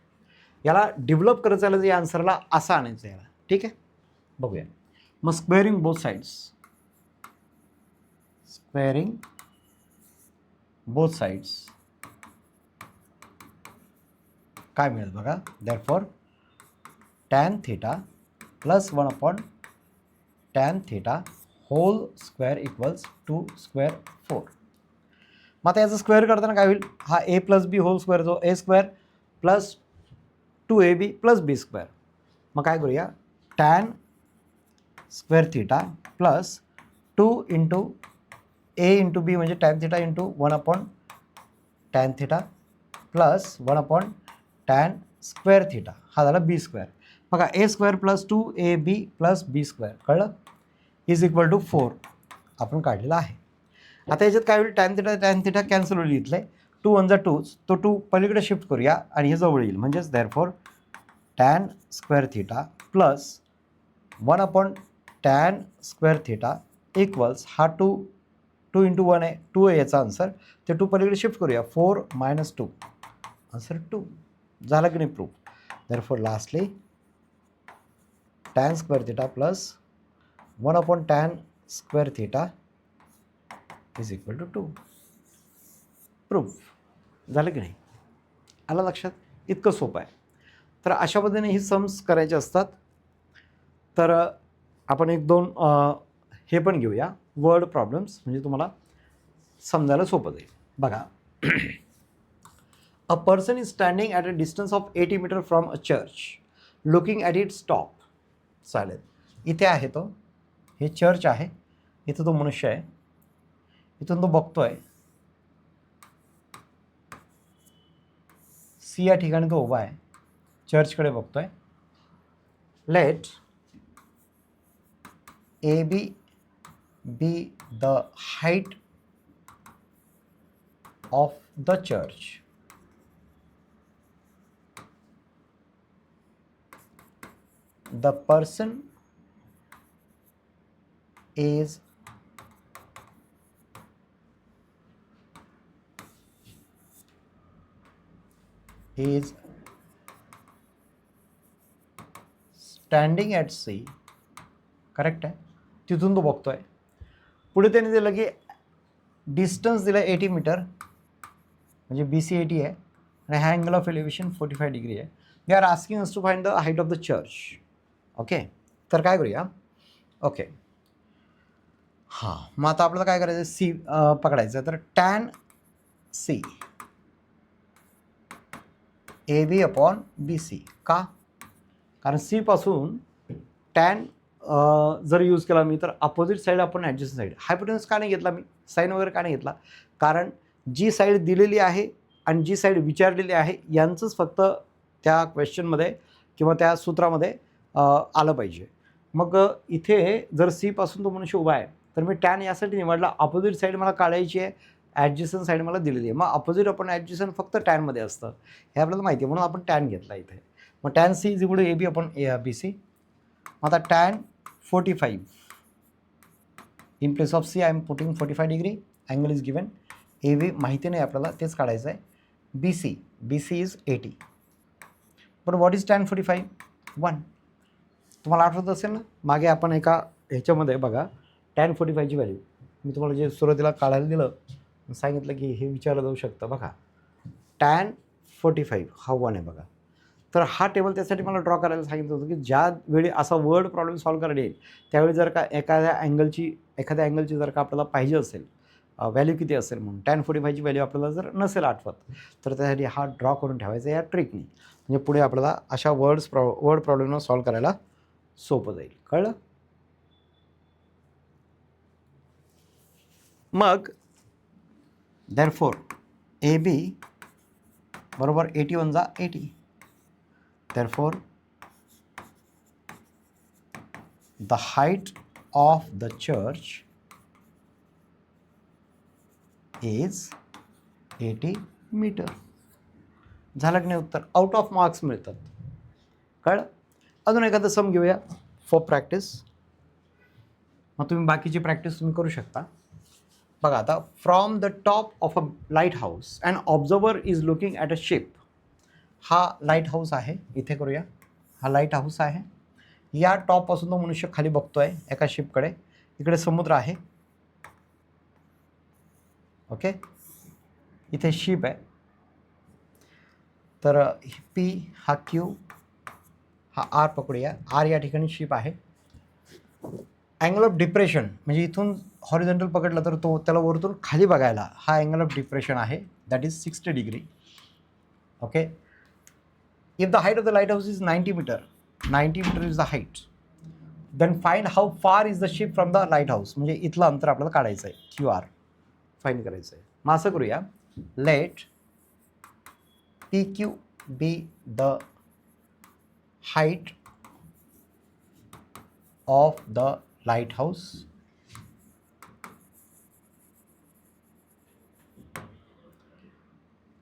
याला डेव्हलप करायचं आहे, या आन्सरला असं आणायचं याला. ठीक आहे, बघूया. मग squaring both sides, squaring both sides काय मिळेल बघा. Therefore tan theta plus 1 upon tan theta whole square equals 2 square 4. मग आता याचं स्क्वेअर करताना काय होईल, हा a plus b whole square जो a square plus 2ab plus b square. मग काय करूया, tan square theta plus 2 into a into b म्हणजे tan theta into 1 upon tan theta plus 1 upon tan square theta, हा झाला बी स्क्वेअर. बघा ए square plus 2ab plus b square, कळलं, इज इक्वल टू 4 आपण काढलेला आहे. आता याच्यात काय होईल, टॅन थिटा कॅन्सल होईल, इथले 2 1 जा 2, तो 2 पलीकडे शिफ्ट करूया आणि हे जवळ येईल, म्हणजेच therefore tan square theta plus 1 upon tan square theta equals हा 2 इंटू 1 आहे, 2 आहे याचा आन्सर, ते 2 पलीकडे शिफ्ट करूया, 4 मायनस 2 आन्सर 2. झालं की नाही proof. Therefore lastly tan square theta plus 1 upon tan square theta is equal to 2. Proof झालं की नाही, आलं लक्षात. इतकं सोपं आहे. तर अशा पद्धतीने ही सम्स करायचे असतात. तर आपण 1-2 हे पण घेऊया वर्ड प्रॉब्लेम्स, म्हणजे तुम्हाला समजायला सोपं जाईल. बघा, a person is standing at a distance of 80 metre from a church looking at its top. चालेल, इथे आहे तो, हे चर्च आहे, इथं तो मनुष्य आहे, इथून तो बघतोय, सी या ठिकाणी तो उभा आहे, चर्चकडे बघतोय. Let A B be the height of the church. The person is standing at C. Correct आहे, तिथून तो बघतोय. पुढे त्याने दिलं की डिस्टन्स दिलं 80 मीटर, म्हणजे BC 80 आहे आणि हा अँगल ऑफ एलिव्हेशन 45 डिग्री आहे. They are asking us to find the height of the church. Okay, तर काय करूया, ओके हां, मग आता आपल्याला काय करायचं, सी पकडायचं. तर tan C A B upon BC. का, कारण सी पासून टॅन जर यूज केला मी तर अपोजिट साईड आपण ॲडजस्टंट साईड. हायपोटेन्यूस का नाही घेतला मी, साईन वगैरे का नाही घेतला, कारण जी साईड दिलेली आहे आणि जी साईड विचारलेली आहे यांचंच फक्त त्या क्वेश्चनमध्ये किंवा त्या सूत्रामध्ये आलं पाहिजे. मग इथे जर सीपासून तो मनुष्य उभा आहे तर मी टॅन यासाठी निवडला, अपोजिट साईड मला काढायची आहे, ॲडजस्टंट साईड मला दिलेली आहे. मग अपोजिट आपण ॲडजस्टंट फक्त टॅनमध्ये असतं हे आपल्याला माहिती आहे, म्हणून आपण टॅन घेतला इथे. मग tan C is equal to A B आपण बी सी. आता tan 45 in place of C I am putting 45 degree, angle is given. A B माहिती नाही आपल्याला, तेच काढायचं आहे. B C is 80. पण व्हॉट इज टॅन 45? 1. तुम्हाला आठवत असेल ना, मागे आपण एका ह्याच्यामध्ये बघा टॅन 45ची व्हॅल्यू मी तुम्हाला जे सुरुवातीला काढायला दिलं, सांगितलं की हे विचारलं जाऊ शकतं. बघा टॅन 45 हा 1 आहे बघा. तर हा टेबल त्यासाठी मला ड्रॉ करायला सांगितलं होतं की ज्या वेळी असा वर्ड प्रॉब्लेम सॉल्व्ह करायला येईल त्यावेळी जर का एखाद्या अँगलची जर का आपल्याला पाहिजे असेल व्हॅल्यू किती असेल म्हणून, टॅन 45ची व्हॅल्यू आपल्याला जर नसेल आठवत तर त्यासाठी हा ड्रॉ करून ठेवायचा या ट्रिकनी. म्हणजे पुढे आपल्याला अशा वर्ड प्रॉब्लेमला सॉल्व्ह करायला सोपं जाईल. कळलं? मग देअरफॉर ए बी बरोबर 81 जा 80. Therefore the height of the church is 80 metre. झालं की नाही उत्तर? आउट ऑफ मार्क्स मिळतात. कळलं? अजून एखादं सम घेऊया फॉर प्रॅक्टिस. मग तुम्ही बाकीची प्रॅक्टिस तुम्ही करू शकता. बघा आता, from the top of a light house and observer is looking at a ship. हा लाईट हाऊस आहे, इथे करूया. हा लाईट हाऊस आहे. या टॉपपासून तो मनुष्य खाली बघतोय एका शिपकडे. इकडे समुद्र आहे. ओके, इथे शिप आहे. तर पी हा क्यू हा आर पकडूया. आर या ठिकाणी शिप आहे. अँगल ऑफ डिप्रेशन म्हणजे इथून हॉरिझॉन्टल पकडलं तर तो त्याला वरतून खाली बघायला हा अँगल ऑफ डिप्रेशन आहे, that is 60 degree. Okay, if the height of the light house is 90 metre, 90 metre is the height, then find how far is the ship from the light house. म्हणजे इथलं अंतर आपल्याला काढायचं आहे, क्यू आर फाइंड करायचं आहे. मग असं करूया, let p q be the height of the light house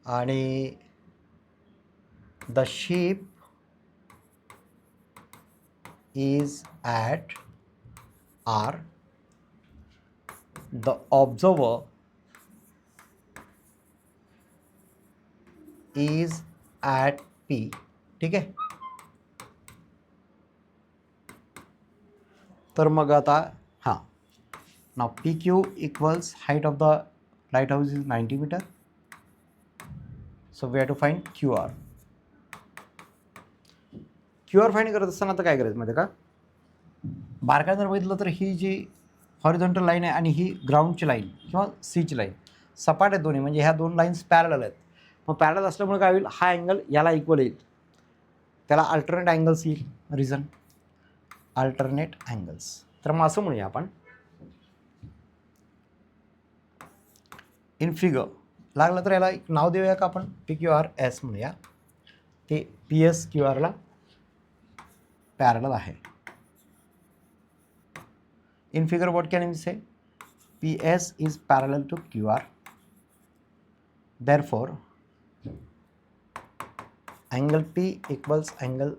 आणि the ship is at R, the observer is at P. ठीक आहे. तर मग आता हां, नाव p q equals height of the light house is 90 metre. So we have to find q r. Q R find करत असताना आता काय करायचं माहिती आहे का, बारकाईने जर बघितलं तर ही जी हॉरिझॉन्टल लाईन आहे आणि ही ग्राउंडची लाईन किंवा सीची लाईन सपाट आहेत दोन्ही, म्हणजे ह्या दोन लाईन्स पॅरलल आहेत. मग पॅरलल असल्यामुळे काय होईल, हा अँगल याला इक्वल येईल, त्याला अल्टरनेट अँगल्स येईल. Reason alternate angles. तर मग असं म्हणूया आपण, इन फिगर लागलं तर याला एक नाव देऊया का आपण, पी क्यू आर एस म्हणूया. ते पी एस क्यू आरला पॅरलल आहे. In figure what can we say? PS is parallel to QR. Therefore, angle P equals angle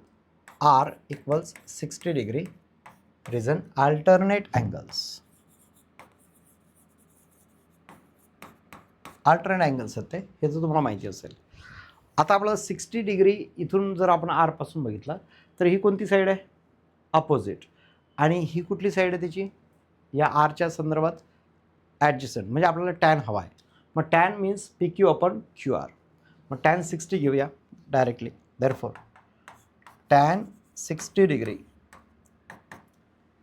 R equals 60 degree. Reason alternate angles. Alternate angles आहेत ते, हे तर तुम्हाला माहिती असेल. आता आपल्याला 60 डिग्री इथून जर आपण R पासून बघितला तर ही कोणती साईड आहे, अपोजिट. आणि ही कुठली साईड आहे त्याची, या आरच्या संदर्भात ॲडजस्टंट. म्हणजे आपल्याला टॅन हवा आहे. मग tan means P Q upon Q R. मग टॅन 60 घेऊया directly. Therefore tan 60 degree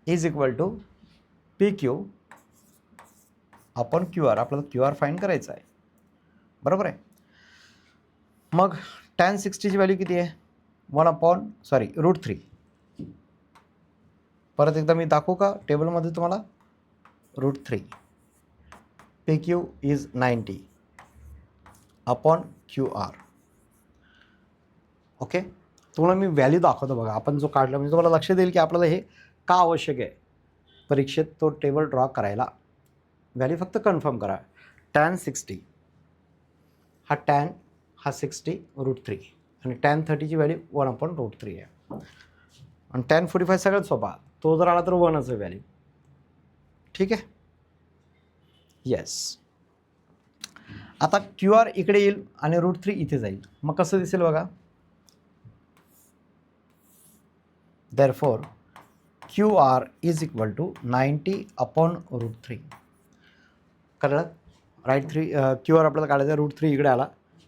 is equal to P Q upon Q R. आपल्याला क्यू आर फाइंड करायचं आहे, बरोबर आहे. मग टॅन 60ची व्हॅल्यू किती आहे, √3. परत एकदा मी दाखवू का टेबलमध्ये तुम्हाला, √3. P Q is 90. Upon Q R. Okay, तुम्हाला मी व्हॅल्यू दाखवतो बघा. आपण जो काढला म्हणजे तुम्हाला लक्ष देईल की आपल्याला हे का आवश्यक आहे परीक्षेत तो टेबल ड्रॉ करायला. व्हॅल्यू फक्त कन्फर्म करा. tan 60 हा tan हा 60 √3 आणि tan 30ची व्हॅल्यू 1/√3 आहे. आणि tan 45 सगळ्यात सोपा, तो जर आला तर 1च आहे व्हॅल्यू. ठीक आहे. येस. आता क्यू आर इकडे येईल आणि √3 इथे जाईल. मग कसं दिसेल बघा. Therefore, QR is equal to 90/√3. कळलं? राईट 3 क्यू आर आपल्याला काढायचा. √3 इकडे आला,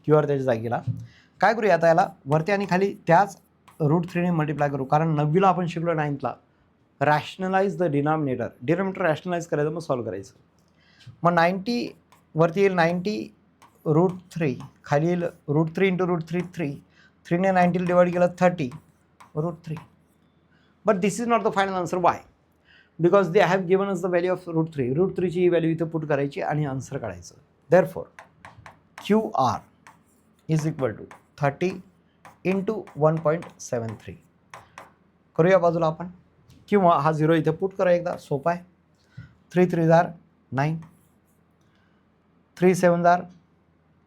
क्यू आर त्याच्या जागेला. काय करूया आता याला वरती आणि खाली त्याच √3ने मल्टिप्लाय करू. कारण 9वीला आपण शिकलो 9thला रॅशनलाइज द डिनॉमिनेटर रॅशनलाइज करायचं, मग सॉल्व करायचं. मग 90 वरती येईल 90√3, खाली येईल √3 × √3 3. 3ने 90 डिवाइड केलं 30/√3. But this is not the final answer. Why? Because they have given us the value of √3. √3ची value इथे पुट करायची आणि आन्सर काढायचं. Therefore, QR is equal to 30 × 1.73. करूया बाजूला आपण, किंवा हा 0 इथे पुट करा एकदा, सोपा आहे. 3 3 are 9, 3 7 are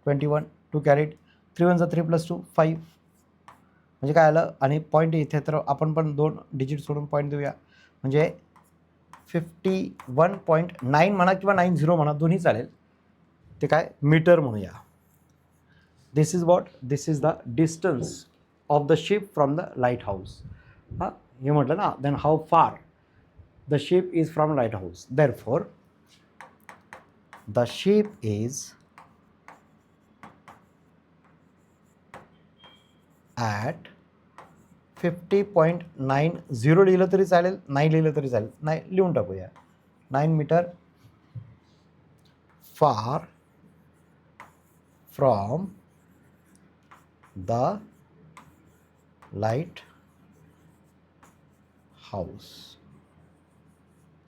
21, 2 carried, 3 1 3 + 2 5. म्हणजे काय आलं, आणि पॉईंट इथे तर आपण पण 2 डिजिट सोडून पॉईंट देऊया. म्हणजे 51.9 म्हणा किंवा 90 म्हणा, दोन्ही चालेल. ते काय मीटर म्हणूया. This is what, this is the distance of the ship from the light house. हां, हे म्हटलं ना. Then how far the ship is from lighthouse. Therefore the ship is at 50.90 लिहिलं तरी चालेल, 9 लिहिलं तरी चालेल. नाही, लिहून टाकूया. 9 metre far from the light house.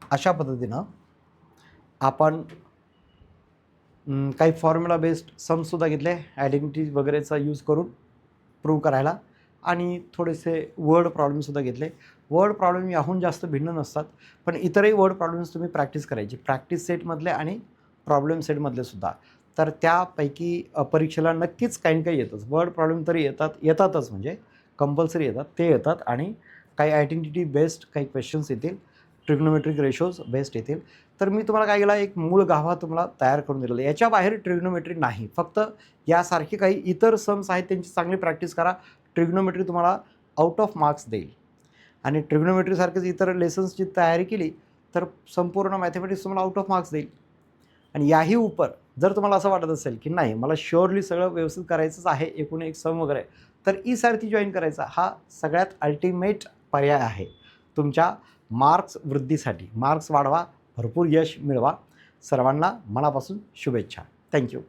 अशा पद्धतीनं आपण काही फॉर्म्युला बेस्ड समसुद्धा घेतले, आयडेंटिटी वगैरेचा यूज करून प्रूव्ह करायला, आणि थोडेसे वर्ड प्रॉब्लेमसुद्धा घेतले. वर्ड प्रॉब्लेम याहून जास्त भिन्न नसतात, पण इतरही वर्ड प्रॉब्लेम्स तुम्ही प्रॅक्टिस करायची, प्रॅक्टिस सेटमधले आणि प्रॉब्लेम सेटमधले सुद्धा. तर त्यापैकी परीक्षेला नक्कीच काही काही येतच. वर्ड प्रॉब्लेम तरी येतातच, म्हणजे कंपल्सरी येतात, ते येतात. आणि काही आयडेंटिटी बेस्ड काही क्वेश्चन्स येतील, ट्रिग्नोमेट्रिक रेशोज बेस्ड येतील. तर मी तुम्हाला काय केलं, एक मूळ गाभा तुम्हाला तयार करून दिलेला. याच्या बाहेर ट्रिग्नोमेट्री नाही, फक्त यासारखे काही इतर सम्स आहेत त्यांची चांगली प्रॅक्टिस करा. ट्रिग्नोमेट्री तुम्हाला आउट ऑफ मार्क्स देईल. आणि ट्रिग्नोमेट्रीसारखेच इतर लेसन्सची तयारी केली तर संपूर्ण मॅथमॅटिक्स तुम्हाला आउट ऑफ मार्क्स देईल. आणि याही उपर जर तुम्हाला असं वाटत असेल की नाही, मला शुअरली सगळं व्यवस्थित करायचंच आहे, एकूण एक सम वगैरे, तर ई सारथी जॉईन करायचा हा सगळ्यात अल्टिमेट पर्याय आहे तुमच्या मार्क्स वृद्धीसाठी. मार्क्स वाढवा, भरपूर यश मिळवा. सर्वांना मनापासून शुभेच्छा. थँक्यू.